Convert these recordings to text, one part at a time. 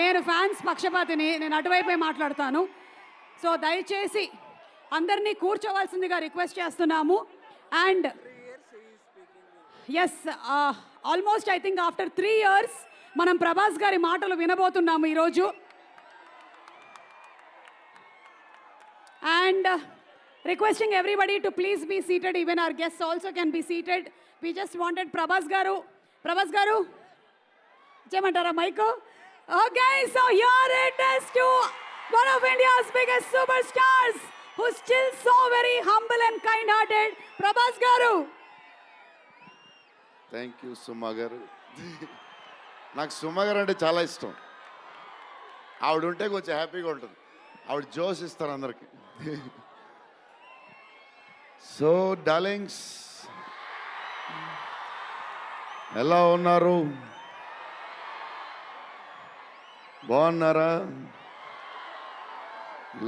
నేను ఫ్యాన్స్ పక్షపాతిని, నేను అటువైపే మాట్లాడతాను. సో దయచేసి అందరినీ కూర్చోవలసిందిగా రిక్వెస్ట్ చేస్తున్నాము. And yes, almost I think after 3 years మనం ప్రభాస్ గారి మాటలు వినబోతున్నాము ఈరోజు. And requesting everybody to please be seated, even our guests also can be seated. We just wanted Prabhas గారు చేయమంటారా mic? Okay, so here it is to one of India's biggest superstars who's still so very humble and kind-hearted, Prabhas garu. Thank you Suma garu. నాకు సుమా గారు అంటే చాలా ఇష్టం. ఆవిడ ఉంటే కొంచెం హ్యాపీగా ఉంటుంది. ఆవిడ జోష్ ఇస్తారు అందరికి. సో డార్లింగ్స్, ఎలా ఉన్నారు? బాగున్నారా?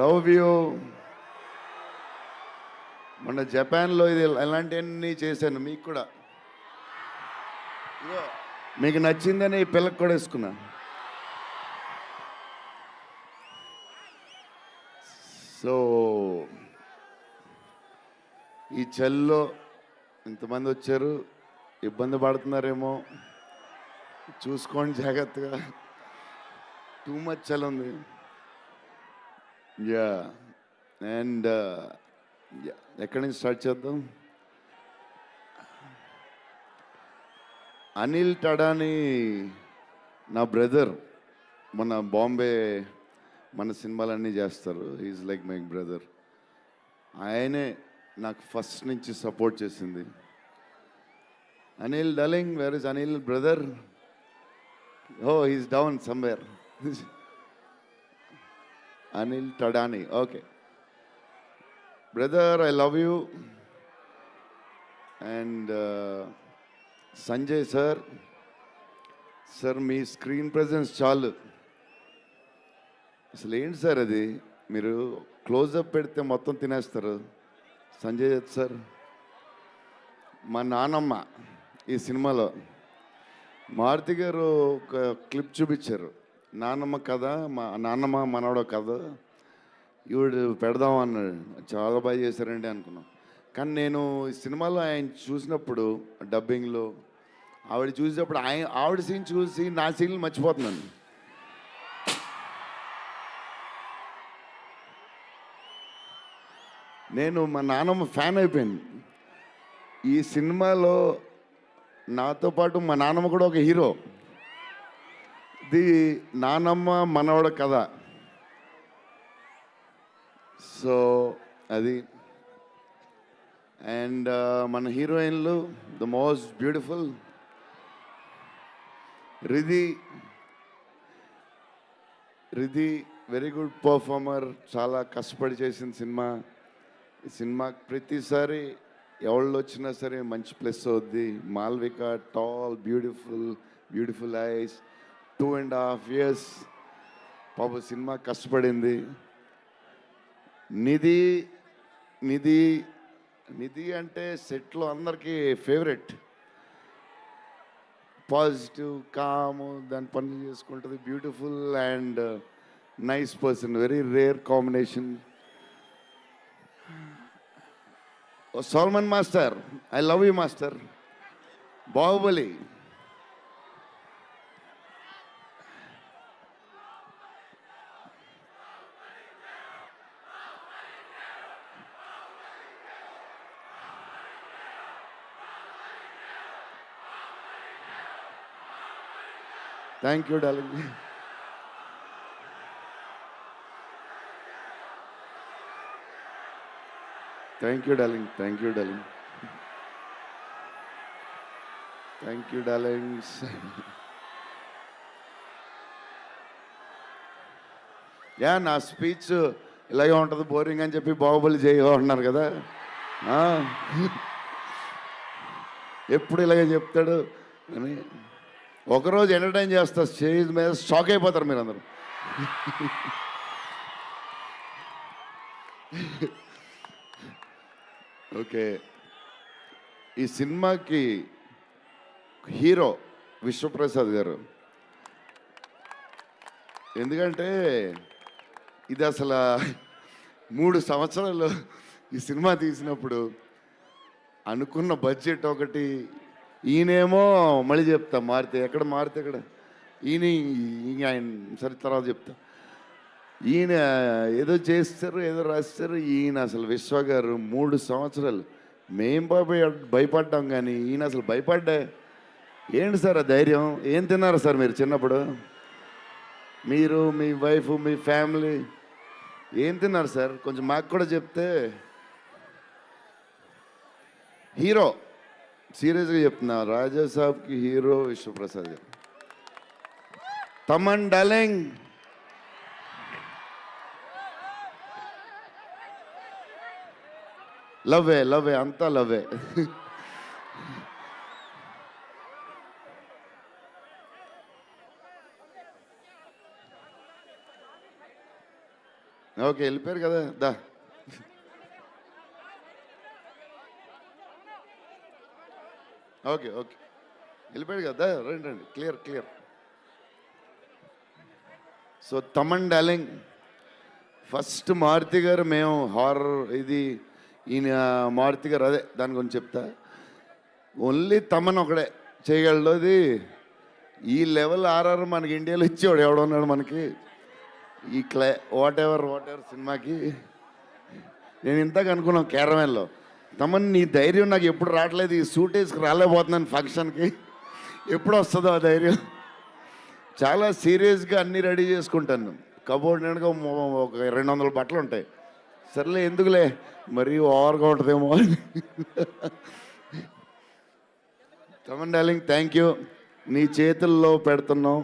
Love you. మొన్న జపాన్లో ఇది ఎలాంటివన్నీ చేశాను మీకు కూడా. ఇగో మీకు నచ్చిందని ఈ పిల్లకి కూడా వేసుకున్నా. సో ఈ చలిలో ఇంతమంది వచ్చారు, ఇబ్బంది పడుతున్నారేమో, చూసుకోండి జాగ్రత్తగా. టూ మచ్ చలి ఉంది. యా, అండ్ ఎక్కడి నుంచి స్టార్ట్ చేద్దాం? అనిల్ టడాని నా బ్రదర్. మన బాంబే మన సినిమాలన్నీ చేస్తారు. Is like my brother. ఆయనే నాకు ఫస్ట్ నుంచి సపోర్ట్ చేసింది. Anil darling, where is Anil brother? Oh, he's down somewhere. Anil Thadani, okay brother, I love you. And Sanjay sir, మీ స్క్రీన్ ప్రెజెన్స్ చాలు. అసలు ఏంటి సార్ అది? మీరు క్లోజప్ పెడితే మొత్తం తినేస్తారు. సంజయ్ దత్ సార్, మా నానమ్మ ఈ సినిమాలో మారుతి గారు ఒక క్లిప్ చూపించారు. నాన్నమ్మ కథ, మా నాన్నమ్మ మనవడ కథ ఈవిడు పెడదాం అన్నాడు. చాలా బాగా చేశారండి అనుకున్నాం. కానీ నేను ఈ సినిమాలో ఆయన చూసినప్పుడు, డబ్బింగ్లో ఆవిడ చూసినప్పుడు, ఆవిడ సీన్ చూసి నా సీన్లు మర్చిపోతున్నాను. నేను మా నాన్నమ్మ ఫ్యాన్ అయిపోయాను. ఈ సినిమాలో నాతో పాటు మా నాన్నమ్మ కూడా ఒక హీరో. ఇది నానమ్మ మనవడ కథ. సో అది. అండ్ మన హీరోయిన్లు the most beautiful Riddhi. Very good performer. చాలా కష్టపడి చేసిన సినిమా. ఈ సినిమాకి ప్రతిసారి ఎవళ్ళు వచ్చినా సరే మంచి ప్లస్ అవుద్ది. Malvika, tall, beautiful eyes, 2.5 years పాప సినిమా కష్టపడింది. నిధి అంటే సెట్లో అందరికీ ఫేవరెట్. పాజిటివ్, కాము, దాని పనులు చేసుకుంటుంది. Beautiful and nice person. Very rare combination. Salman master, I love you master. Baahubali, thank you darling. Thank you darling. Yeah, నా స్పీచ్ ఇలాగే ఉంటుంది, బోరింగ్ అని చెప్పి బాహుబలి చేయగలన్నారు కదా. ఎప్పుడు ఇలాగే చెప్తాడు అని ఒకరోజు ఎంటర్టైన్ చేస్తా. స్టేజ్ మీద షాక్ అయిపోతారు మీరు అందరూ. ఓకే, ఈ సినిమాకి హీరో విశ్వప్రసాద్ గారు. ఎందుకంటే ఇది అసలు 3 సంవత్సరాలు ఈ సినిమా తీసినప్పుడు అనుకున్న బడ్జెట్ ఒకటి, ఈయనేమో మళ్ళీ చెప్తా మారితే ఎక్కడ ఈయన సరే తర్వాత చెప్తా. ఈయన ఏదో చేస్తారు, ఏదో రాస్తారు. ఈయన అసలు విశ్వ గారు 3 సంవత్సరాలు మేం భయపడ్డాం, కానీ ఈయన అసలు భయపడ్డా. ఏంటి సార్ ఆ ధైర్యం? ఏం తిన్నారు సార్ మీరు చిన్నప్పుడు? మీరు, మీ వైఫ్, మీ ఫ్యామిలీ ఏం తిన్నారు సార్? కొంచెం మాకు కూడా చెప్తే. హీరో సీరియస్గా చెప్తున్నా, రాజా సాబ్కి హీరో విశ్వప్రసాద్ గారు. తమన్ డార్లింగ్, లవ్వే అంతా లవ్వే. ఓకే, వెళ్ళిపోయారు కదా, దా. ఓకే వెళ్ళిపోయాడు కదా, రండి clear. So Thaman darling, first Maruthi గారు, మేము హారర్ ఇది ఈయన మారుతి గారు, అదే దాని గురించి చెప్తా. ఓన్లీ తమన్ ఒకడే చేయగలడు. అది ఈ లెవెల్ ఆర్ఆర్ మనకి ఇండియాలో ఇచ్చేవాడు ఎవడున్నాడు మనకి ఈ వాట్ ఎవర్ సినిమాకి. నేను ఇంతకు అనుకున్నాను క్యారవాన్లో, తమన్ నీ ధైర్యం నాకు ఎప్పుడు రావట్లేదు, ఈ సూట్ వేసుకు రాలేకపోతున్నాను ఫంక్షన్కి, ఎప్పుడు వస్తుందో ఆ ధైర్యం. చాలా సీరియస్గా అన్నీ రెడీ చేసుకుంటాను. కబోర్డ్ నిండుగా ఒక 200 బట్టలు ఉంటాయి. సర్లే ఎందుకులే మరీ ఓవర్గా ఉంటుందేమో అని. Thaman darling, thank you. నీ చేతుల్లో పెడుతున్నాం.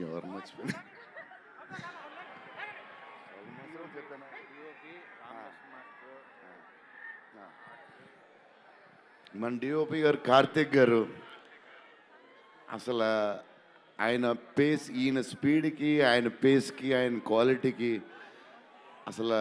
ఎవరు మర్చిపోయి మన డిఓపి గారు కార్తిక్ గారు, అసలు ఆయన పేస్, ఈయన స్పీడ్కి, ఆయన పేస్కి, ఆయన క్వాలిటీకి అసలు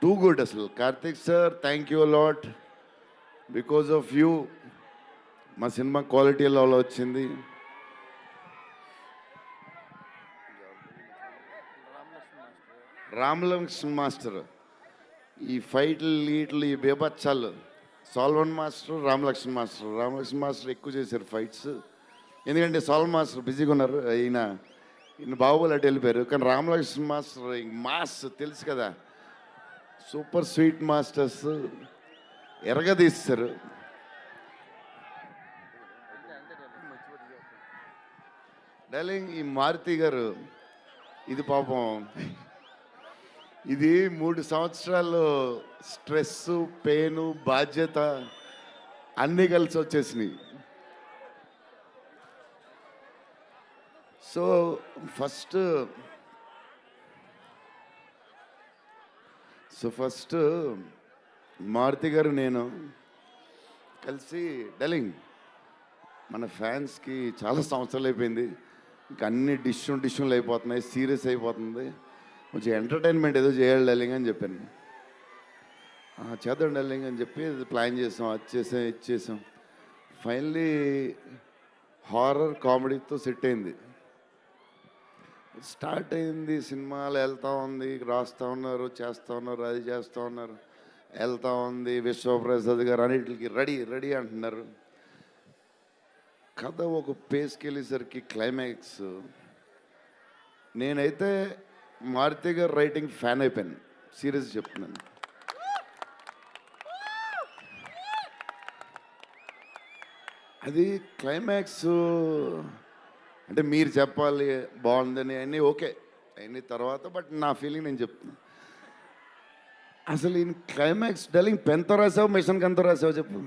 టూ గుడ్. అసలు Karthik sir, thank you lot. Because of you మా సినిమా క్వాలిటీ లెవెల్ వచ్చింది. రామలక్ష్మణ్ మాస్టర్ ఈ ఫైట్లు గీట్లు ఈ బేబచ్చాలు, సాల్వన్ మాస్టర్, రామలక్ష్మణ్ మాస్టర్ ఎక్కువ చేశారు ఫైట్స్. ఎందుకంటే సాల్వన్ మాస్టర్ బిజీగా ఉన్నారు, ఈయన బాహుబలి అటు వెళ్ళిపోయారు. కానీ రామలక్ష్మణ్ మాస్టర్ మాస్ తెలుసు కదా, సూపర్ స్వీట్ మాస్టర్స్ ఎరగదీస్తారు. డార్లింగ్, ఈ మారుతి గారు ఇది పాపం, ఇది 3 సంవత్సరాలు స్ట్రెస్, పెయిన్, బాధ్యత అన్నీ కలిసి వచ్చేసినాయి. సో ఫస్ట్ మారుతి గారు నేను కలిసి, డార్లింగ్ మన ఫ్యాన్స్కి చాలా సంవత్సరాలు అయిపోయింది, ఇంకా అన్ని డిష్యూలు అయిపోతున్నాయి, సీరియస్ అయిపోతుంది, కొంచెం ఎంటర్టైన్మెంట్ ఏదో చేయాలి డార్లింగ్ అని చెప్పాను. చేద్దాం డార్లింగ్ అని చెప్పి ప్లాన్ చేసాం, అది చేసాం. ఫైనలీ హారర్ కామెడీతో సెట్ అయింది. స్టార్ట్ అయింది, సినిమాలు వెళ్తూ ఉంది, రాస్తూ ఉన్నారు, చేస్తూ ఉన్నారు, అది చేస్తూ ఉన్నారు, వెళ్తూ ఉంది. విశ్వప్రసాద్ గారు అన్నిటికి రెడీ అంటున్నారు. కథ ఒక పేస్కి వెళ్ళేసరికి క్లైమాక్స్, నేనైతే మారుతి గారు రైటింగ్ ఫ్యాన్ అయిపోయాను, సీరియస్ చెప్తున్నాను. అది క్లైమాక్స్ అంటే మీరు చెప్పాలి బాగుందని అన్నీ ఓకే అన్ని తర్వాత, బట్ నా ఫీలింగ్ నేను చెప్తున్నా. అసలు ఈ క్లైమాక్స్ డార్లింగ్ పెన్తో రాసావు, మిషన్కి ఎంతో రాసావు చెప్పు.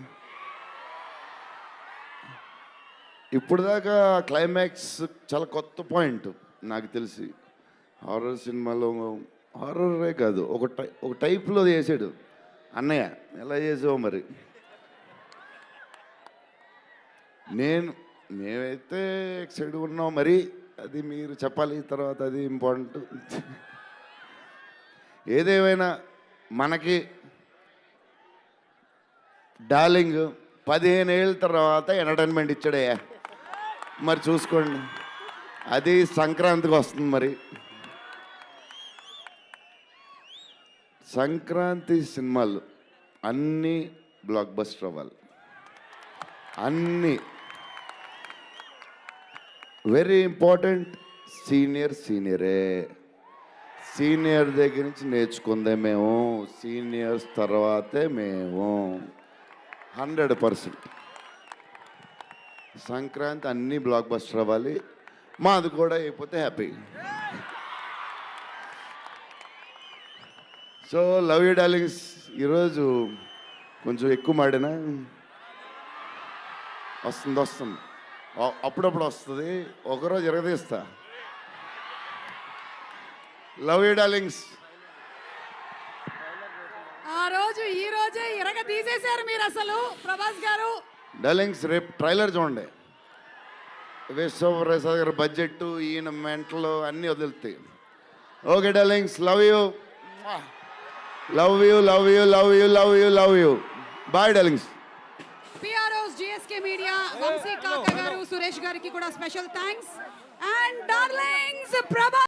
ఇప్పుడు దాకా క్లైమాక్స్ చాలా కొత్త పాయింట్ నాకు తెలిసి. హారర్ సినిమాలో హారరే కాదు, ఒక టైప్లో చేసాడు అన్నయ్య. ఎలా చేసావు మరి? మేమైతే ఎక్సైడ్గా ఉన్నాం, మరి అది మీరు చెప్పాలి తర్వాత, అది ఇంపార్టెంట్. ఏదేమైనా మనకి డార్లింగ్ 15 ఏళ్ళ తర్వాత ఎంటర్టైన్మెంట్ ఇచ్చాడయ్యా. మరి చూసుకోండి, అది సంక్రాంతికి వస్తుంది. మరి సంక్రాంతి సినిమాలు అన్నీ బ్లాక్ బస్టర్ అవ్వాలి. అన్నీ వెరీ ఇంపార్టెంట్. సీనియరే. సీనియర్ దగ్గర నుంచి నేర్చుకుందే మేము, సీనియర్స్ తర్వాతే మేము. 100% సంక్రాంతి అన్నీ బ్లాక్ బస్టర్ అవ్వాలి. మాది కూడా అయిపోతే happy. So love you darlings. ఈరోజు కొంచెం ఎక్కువ మాడినా వస్తుంది, అప్పుడప్పుడు వస్తుంది, ఒకరోజు ఎరగదీస్తా. Love you darlings. ఆ రోజు ఈ రోజే ఇరగ తీసేశారు మీరు అసలు ప్రభాస్ గారు. డార్లింగ్స్ రేపు ట్రైలర్ చూడండి. విశ్వప్రసాద్ గారి బడ్జెట్, ఈయన మెంటలు అన్నీ వదులుతాయి. Okay darlings, love you. Bye darlings. PROs GSK media, Vamsi Kaka garu, Suresh గారికి కూడా special thanks. And darlings Prabhas